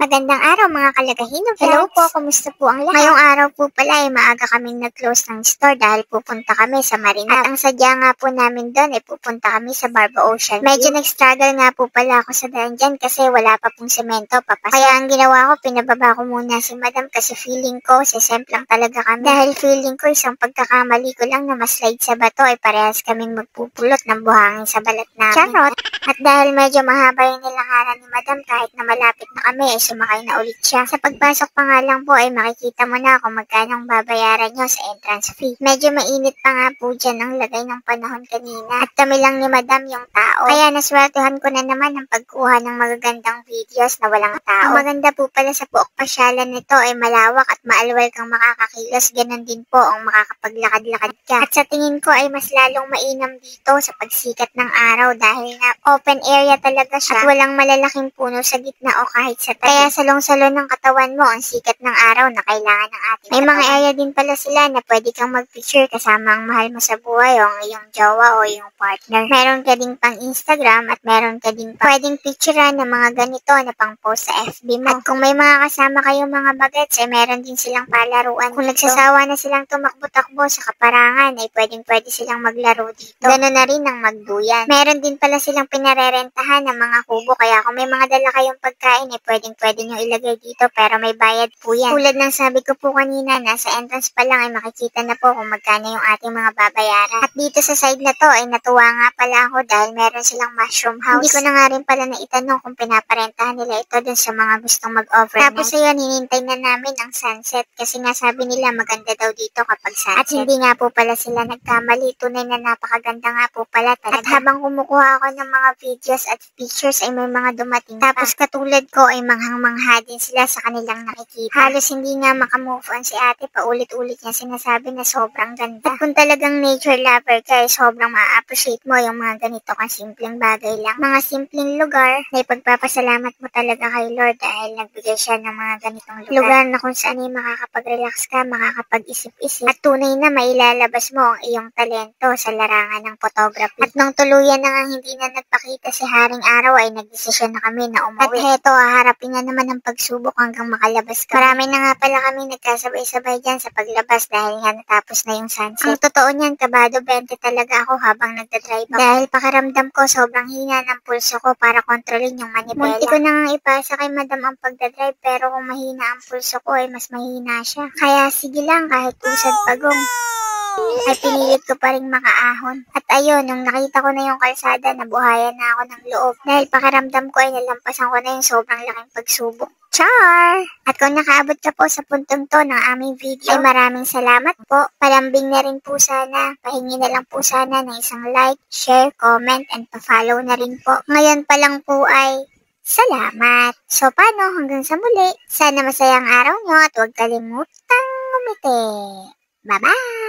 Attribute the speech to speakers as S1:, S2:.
S1: Magandang araw mga kalagahin ng Hello po, kumusta po ang lahat? Ngayong araw po pala ay maaga kaming nag-close ng store dahil pupunta kami sa Marina. At ang sadya nga po namin doon ay pupunta kami sa Barba Ocean. Medyo nag-struggle nga po pala ako sa daan dyan kasi wala pa pong semento papasok. Kaya ang ginawa ko, pinababa ko muna si Madam kasi feeling ko, sisemplang talaga kami. Dahil feeling ko isang pagkakamali ko lang na maslide sa bato ay parehas kaming magpupulot ng buhangin sa balat namin. Charot! At dahil medyo mahaba yung nilangaran ni Madam kahit na malapit na kami ay sumakay na ulit siya. Sa pagpasok pa nga lang po ay makikita mo na kung magkano ang babayaran nyo sa entrance fee. Medyo mainit pa nga po dyan ang lagay ng panahon kanina. At kami lang ni Madam yung tao. Kaya naswertuhan ko na naman ang pagkuha ng magagandang videos na walang tao. Ang maganda po pala sa buok pasyalan nito ay malawak at maalwal kang makakakilos. Ganon din po ang makakapaglakad-lakad ka. At sa tingin ko ay mas lalong mainam dito sa pagsikat ng araw dahil na open area talaga siya at walang malalaking puno sa gitna o kahit sa tabi. Kaya salong-salo ng katawan mo ang sikat ng araw na kailangan ng ating May mga area din pala sila na pwede kang mag-picture kasama ang mahal mo sa buhay o ang iyong jowa o iyong partner. Meron ka ding pang Instagram at meron ka ding pwedeng picturean ng mga ganito na pang post sa FB mo. At kung may mga kasama kayong mga bagets ay meron din silang palaruan. Kung nagsasawa na silang tumakbo-takbo sa kaparangan ay pwede silang maglaro dito. Ganoon na rin ang magduyan. Meron din pala silang pinarerentahan ng mga kubo kaya kung may mga dala kayong pagkain ay pwede nyo ilagay dito pero may bayad po yan. Tulad ng sabi ko po kanina, nasa entrance pa lang ay makikita na po kung magkano yung ating mga babayaran. At dito sa side na to ay natuwa nga pala ako dahil meron silang mushroom house. Hindi ko na nga rin pala naitanong kung pinaparentahan nila ito dun sa mga gustong mag-overnight. Tapos ayun, hinintay na namin ang sunset kasi nga sabi nila maganda daw dito kapag sunset. At hindi nga po pala sila nagkamali. Tunay na napakaganda nga po pala talaga. At habang kumukuha ako ng mga videos at pictures ay may mga dumating. Tapos katulad ko ay manghang-mangha din sila sa kanilang nakikita. Halos hindi nga makamove on si ate, paulit-ulit niya sinasabi na sobrang ganda. At kung talagang nature lover ka ay sobrang ma-appreciate mo yung mga ganito kang simpleng bagay lang. Mga simpleng lugar na ipagpapasalamat mo talaga kay Lord dahil nagbigay siya ng mga ganitong lugar na kung saan ay makakapag-relax ka, makakapag-isip-isip at tunay na mailalabas mo ang iyong talento sa larangan ng photography. At nung tuluyan na nga hindi na nagpakita si Haring Araw ay nagdesisyon na kami na umuwi. At heto, haharapin na naman ang pagsubok hanggang makalabas kami. Marami na nga pala kami nagkasabay-sabay dyan sa paglabas dahil nga natapos na yung sunset. Ang totoo niyan, kabado 20 talaga ako habang nagdadrive ako. Dahil pakiramdam ko sobrang hina ng pulso ko para kontrolin yung manibela. Munti ko na nga ipasa kay Madam ang pagdadrive pero kung mahina ang pulso ko ay mas mahina siya. Kaya sige lang kahit usad pagong ay pinilit ko pa rin makaahon. At ayun, nung nakita ko na yung kalsada, nabuhayan na ako ng loob. Dahil pakiramdam ko ay nalampasan ko na yung sobrang laking pagsubok. Char! At kung nakaabot ka po sa puntong to ng aming video, ay maraming salamat po. Palambing na rin po sana. Pahingi na lang po sana ng isang like, share, comment, and pa-follow na rin po. Ngayon pa lang po ay salamat! So paano hanggang sa muli? Sana masayang araw nyo at huwag kalimutang umiti. Bye-bye!